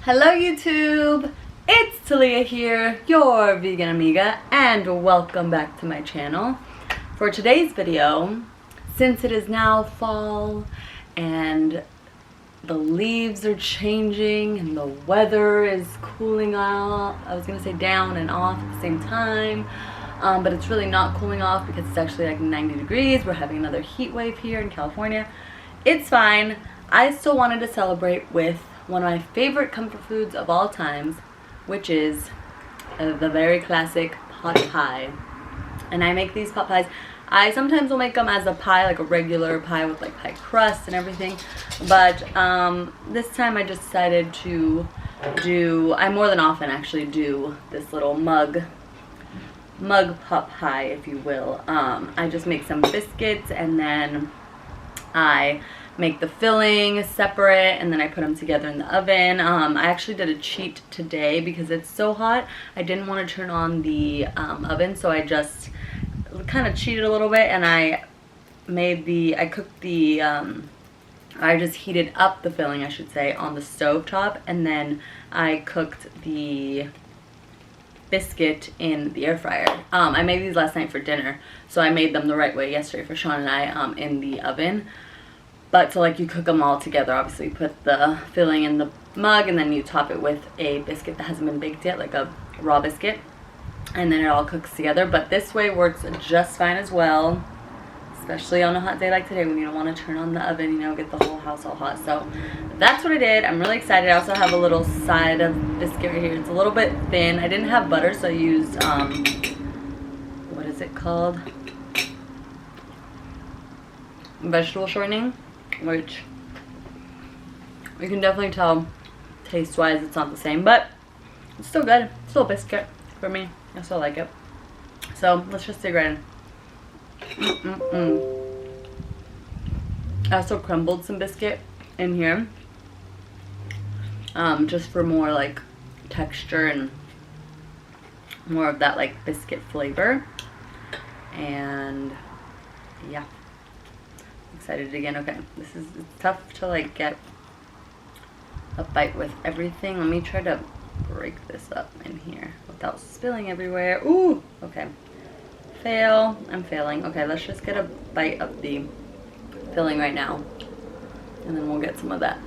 Hello YouTube! It's Talia here, your vegan amiga, and welcome back to my channel. For today's video, since it is now fall and the leaves are changing and the weather is cooling off, I was gonna say down and off at the same time, but it's really not cooling off because it's actually like 90 degrees. We're having another heat wave here in California. It's fine. I still wanted to celebrate with one of my favorite comfort foods of all times, which is the very classic pot pie. And I make these pot pies. I sometimes will make them as a pie, like a regular pie with like pie crust and everything, but this time I just decided to do, I more than often actually do this little mug pot pie, if you will. I just make some biscuits and then I make the filling separate and then I put them together in the oven. I actually did a cheat today because it's so hot. I didn't want to turn on the oven, so I just kind of cheated a little bit and I just heated up the filling, I should say, on the stove top, and then I cooked the biscuit in the air fryer. I made these last night for dinner, so I made them the right way yesterday for Sean and I in the oven. But so like you cook them all together, obviously you put the filling in the mug and then you top it with a biscuit that hasn't been baked yet, like a raw biscuit, and then it all cooks together. But this way works just fine as well, especially on a hot day like today when you don't want to turn on the oven, you know, get the whole house all hot. So that's what I did. I'm really excited. I also have a little side of biscuit right here. It's a little bit thin. I didn't have butter, so I used what is it called? Vegetable shortening, which you can definitely tell taste wise it's not the same, but it's still good. It's still a biscuit for me. I still like it. So let's just dig right in. I also crumbled some biscuit in here, just for more like texture and more of that like biscuit flavor. And yeah, excited again. Okay, it's tough to like get a bite with everything. Let me try to break this up in here without spilling everywhere. Ooh, okay. Fail. I'm failing. Okay, let's just get a bite of the filling right now, and then we'll get some of that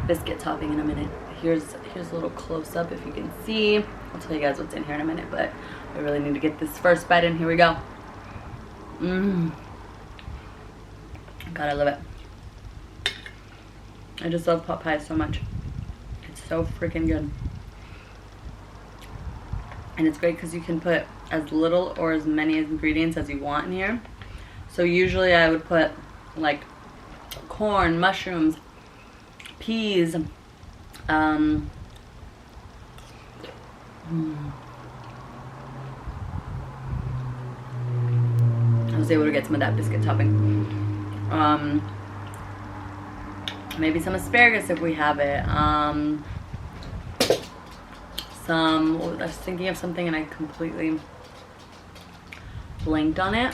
biscuit topping in a minute. Here's a little close up if you can see. I'll tell you guys what's in here in a minute, but I really need to get this first bite in. Here we go. God, I love it. I just love pot pie so much. It's so freaking good. And it's great because you can put as little or as many ingredients as you want in here. So usually I would put like corn, mushrooms, peas, I was able to get some of that biscuit topping. Maybe some asparagus if we have it. I was thinking of something and I completely blanked on it.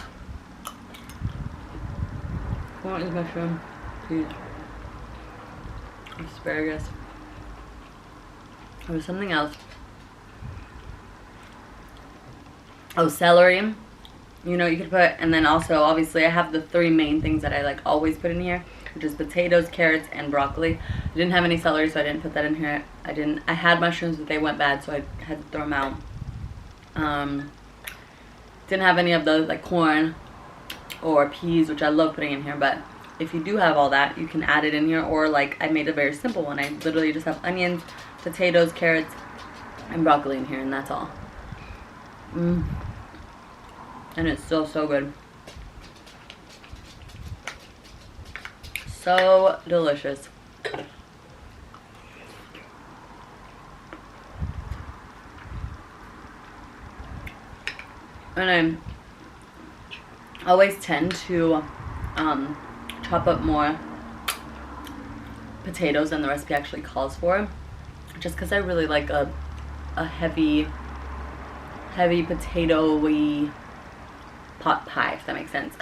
What is mushroom? Peas. Asparagus. There was something else. Oh, celery. You know, you could put, and then also obviously I have the three main things that I like always put in here, which is potatoes, carrots, and broccoli. I didn't have any celery, so I didn't put that in here. I had mushrooms, but they went bad, so I had to throw them out. Didn't have any of those, like corn or peas, which I love putting in here, but if you do have all that, you can add it in here, or like I made a very simple one. I literally just have onions, potatoes, carrots, and broccoli in here, and that's all. And it's still so good. So delicious. And I always tend to chop up more potatoes than the recipe actually calls for, just because I really like a heavy potato-y pot pie, if that makes sense.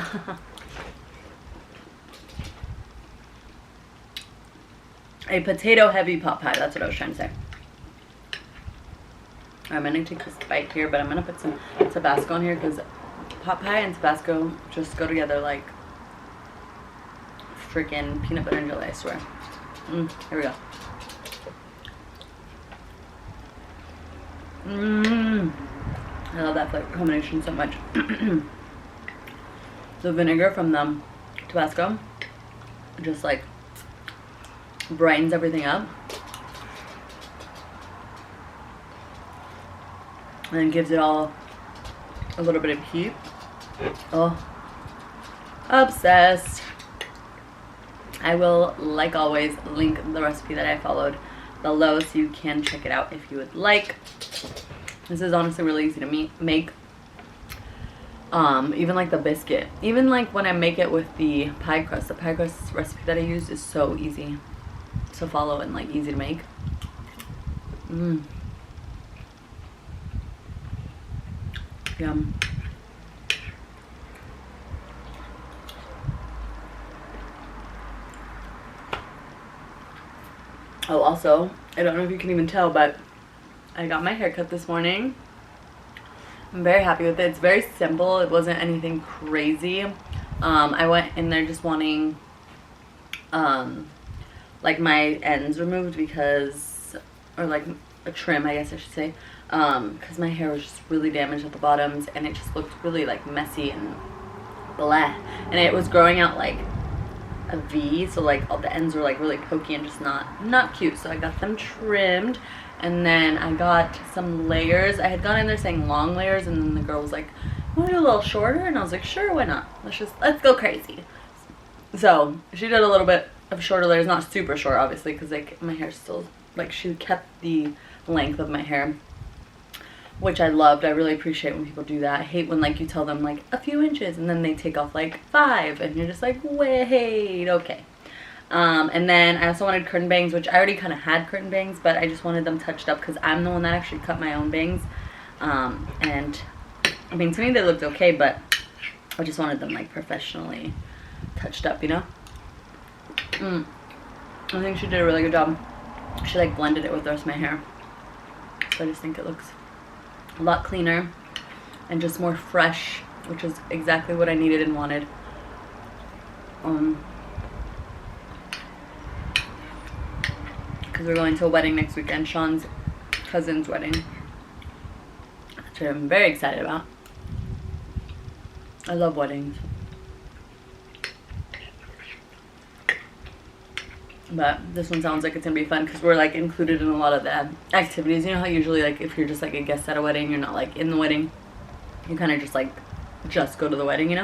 A potato heavy pot pie. That's what I was trying to say. I'm going to take this bite here, but I'm going to put some Tabasco in here because pot pie and Tabasco just go together like freaking peanut butter and jelly, I swear. Here we go. I love that flavor combination so much. The vinegar from the Tabasco just like brightens everything up and then gives it all a little bit of heat. Oh, obsessed. I will, like always, link the recipe that I followed below so you can check it out if you would like. This is honestly really easy to make. Even like the biscuit. Even like when I make it with the pie crust recipe that I use is so easy to follow and like easy to make. Yum. Oh, also, I don't know if you can even tell, but I got my hair cut this morning. I'm very happy with it. It's very simple. It wasn't anything crazy. I went in there just wanting like my ends removed because, or like a trim, I guess I should say, because my hair was just really damaged at the bottoms and it just looked really like messy and blah, and it was growing out like a V, so like all the ends were like really pokey and just not cute. So I got them trimmed, and then I got some layers. I had gone in there saying long layers, and then the girl was like, "Want to do a little shorter?" And I was like, "Sure, why not? Let's go crazy." So she did a little bit of shorter layers, not super short, obviously, because like my hair still like she kept the length of my hair, which I loved. I really appreciate when people do that. I hate when like you tell them like a few inches and then they take off like 5 and you're just like, wait, okay. And then I also wanted curtain bangs, which I already kind of had curtain bangs, but I just wanted them touched up because I'm the one that actually cut my own bangs. And I mean, to me they looked okay, but I just wanted them like professionally touched up, you know? I think she did a really good job. She like blended it with the rest of my hair. So I just think it looks a lot cleaner and just more fresh, which is exactly what I needed and wanted. Because we're going to a wedding next weekend, Sean's cousin's wedding, which I'm very excited about. I love weddings. But this one sounds like it's gonna be fun because we're like included in a lot of the activities. You know how usually like if you're just like a guest at a wedding, you're not like in the wedding. You kind of just like go to the wedding, you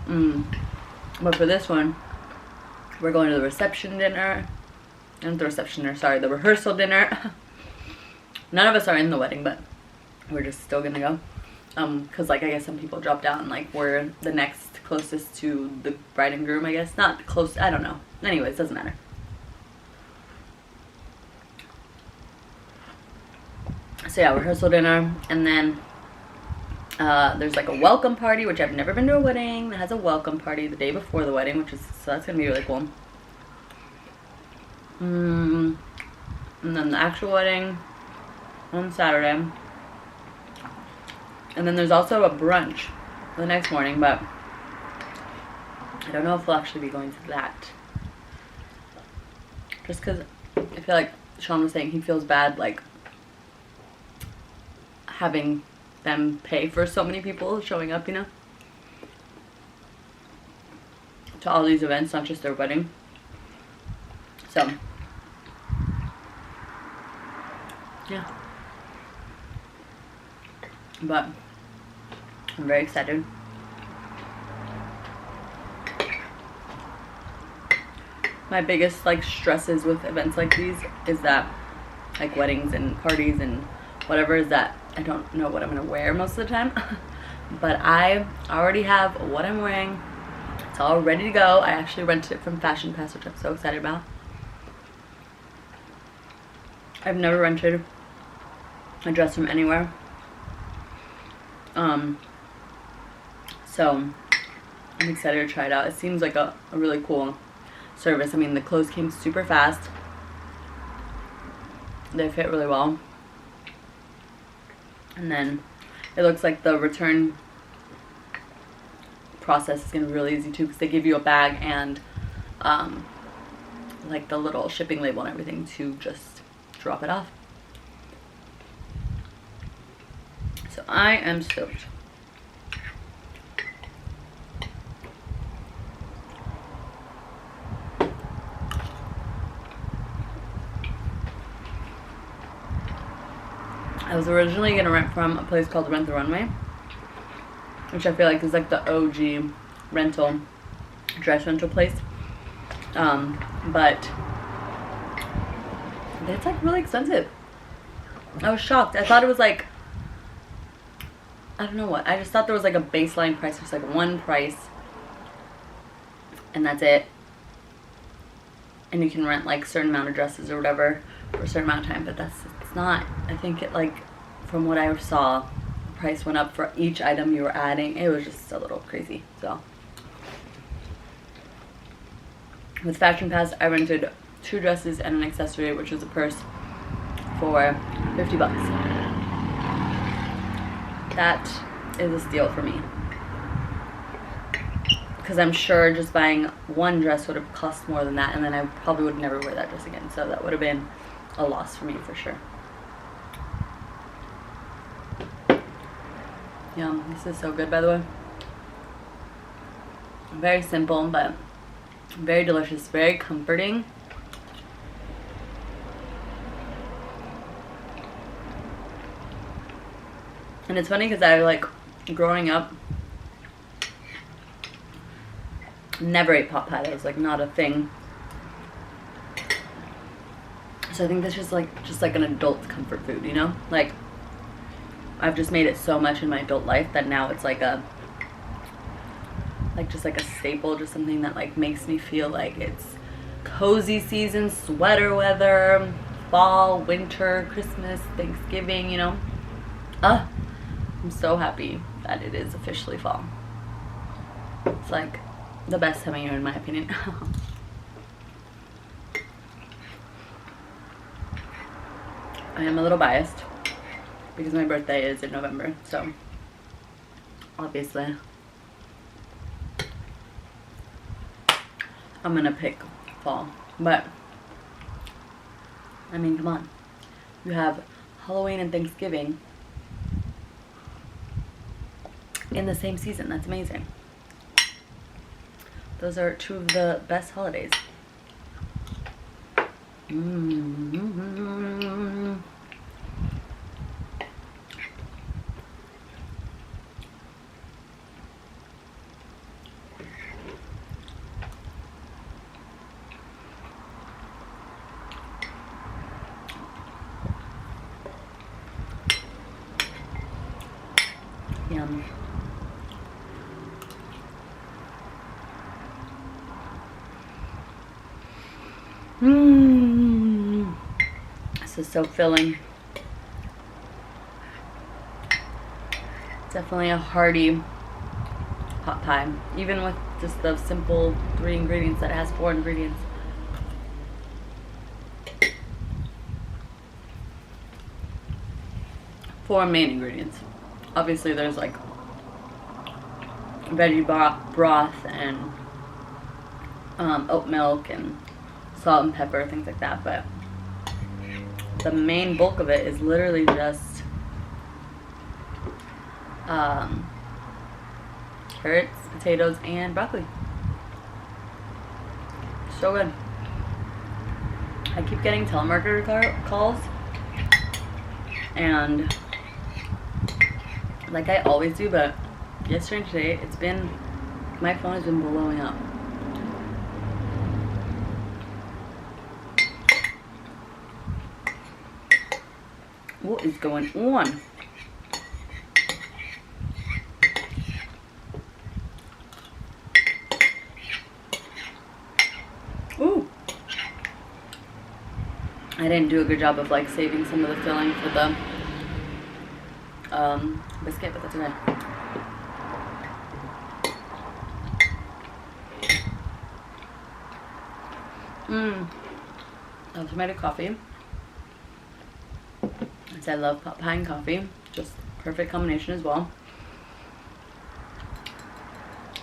know? But for this one, we're going to the reception dinner. Not the reception dinner, sorry, the rehearsal dinner. None of us are in the wedding, but we're just still gonna go. Because like I guess some people dropped out and like we're the next closest to the bride and groom, I guess. Not close, I don't know. Anyways, doesn't matter. So yeah, rehearsal dinner, and then there's like a welcome party, which I've never been to a wedding that has a welcome party the day before the wedding, so that's gonna be really cool. And then the actual wedding on Saturday. And then there's also a brunch the next morning, but I don't know if we'll actually be going to that. Just because I feel like Sean was saying he feels bad, like, having them pay for so many people showing up, you know? To all these events, not just their wedding. So, yeah. But I'm very excited. My biggest like stresses with events like these is that like weddings and parties and whatever is that I don't know what I'm gonna wear most of the time. But I already have what I'm wearing. It's all ready to go. I actually rented it from Fashion Pass, which I'm so excited about. I've never rented a dress from anywhere. So I'm excited to try it out. It seems like a really cool service. I mean, the clothes came super fast. They fit really well. And then it looks like the return process is going to be really easy too, because they give you a bag and like the little shipping label and everything to just drop it off. So I am stoked. I was originally going to rent from a place called Rent the Runway, which I feel like is like the OG rental, dress rental place. But it's like really expensive. I was shocked. I thought it was like, I don't know what. I just thought there was like a baseline price. There's like one price and that's it. And you can rent like a certain amount of dresses or whatever for a certain amount of time, but it's not. I think it, like, from what I saw, the price went up for each item you were adding. It was just a little crazy. So with Fashion Pass, I rented 2 dresses and an accessory, which was a purse, for 50 bucks. That is a steal for me, because I'm sure just buying one dress would have cost more than that, and then I probably would never wear that dress again. So that would have been a loss for me for sure. Yum. This is so good, by the way. Very simple, but very delicious, very comforting. And it's funny because I, like, growing up, never ate pot pie. That was like not a thing. So I think this is like just like an adult comfort food, you know? Like, I've just made it so much in my adult life that now it's like a, like just like a staple, just something that like makes me feel like it's cozy season, sweater weather, fall, winter, Christmas, Thanksgiving, you know? I'm so happy that it is officially fall. It's like the best time of year in my opinion. I am a little biased because my birthday is in November, so obviously I'm gonna pick fall. But I mean, come on, you have Halloween and Thanksgiving in the same season. That's amazing. Those are 2 of the best holidays. Yum. This is so filling. Definitely a hearty pot pie, even with just the simple 3 ingredients that it has 4 ingredients. Four main ingredients. Obviously there's like veggie broth and oat milk and salt and pepper, things like that, but the main bulk of it is literally just carrots, potatoes, and broccoli. So good. I keep getting telemarketer calls, and like I always do, but yesterday and today it's been, my phone has been blowing up. What is going on? Ooh. I didn't do a good job of like saving some of the filling for the biscuit, but that's okay. tomato coffee. Since I love pot pie and coffee. Just perfect combination as well.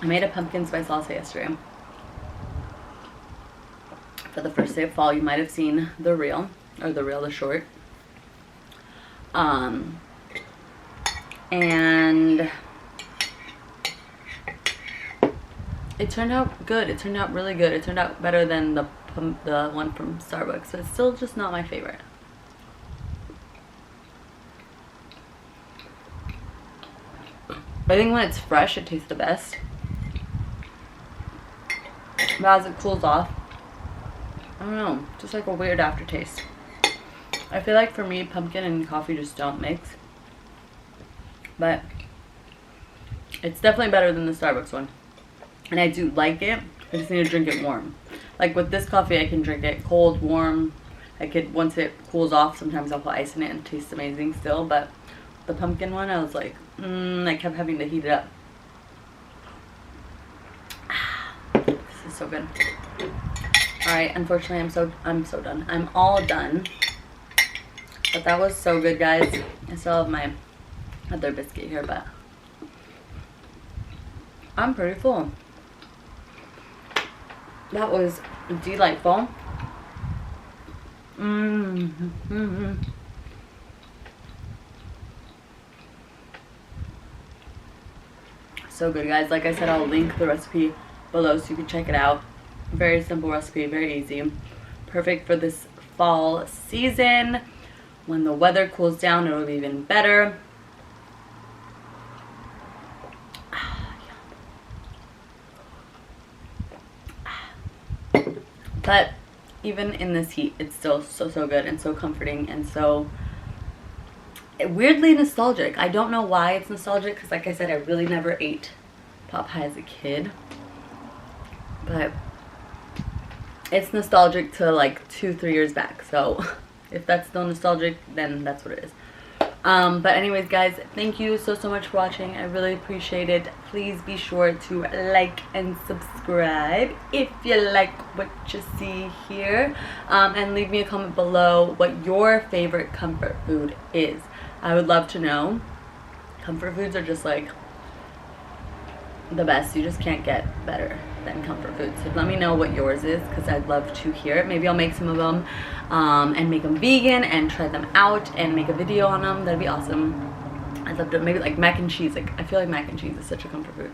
I made a pumpkin spice latte yesterday. For the first day of fall, you might have seen the reel, or the short. And it turned out good. It turned out really good. It turned out better than the one from Starbucks, but it's still just not my favorite. I think when it's fresh, it tastes the best. But as it cools off, I don't know, just like a weird aftertaste. I feel like for me, pumpkin and coffee just don't mix. But it's definitely better than the Starbucks one. And I do like it. I just need to drink it warm. Like with this coffee, I can drink it cold, warm. I could, once it cools off, sometimes I'll put ice in it and it tastes amazing still. But the pumpkin one, I was like, I kept having to heat it up. This is so good. Alright, unfortunately, I'm so done. I'm all done. But that was so good, guys. I still have my other biscuit here, but I'm pretty full. That was delightful. So good, guys. Like I said, I'll link the recipe below so you can check it out. Very simple recipe, very easy. Perfect for this fall season. When the weather cools down, it'll be even better. But even in this heat, it's still so good and so comforting and so weirdly nostalgic. I don't know why it's nostalgic, because like I said, I really never ate pot pie as a kid. But it's nostalgic to like 2-3 years back. So if that's still nostalgic, then that's what it is. But anyways, guys, thank you so much for watching. I really appreciate it. Please be sure to like and subscribe if you like what you see here, and leave me a comment below what your favorite comfort food is. I would love to know. Comfort foods are just like the best. You just can't get better than comfort foods. So let me know what yours is, because I'd love to hear it. Maybe I'll make some of them and make them vegan and try them out and make a video on them. That'd be awesome. I'd love to. Maybe like mac and cheese. Like, I feel like mac and cheese is such a comfort food.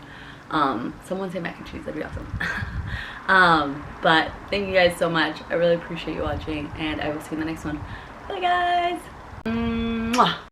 Someone say mac and cheese. That'd be awesome. But thank you guys so much. I really appreciate you watching, and I will see you in the next one. Bye, guys. Mwah.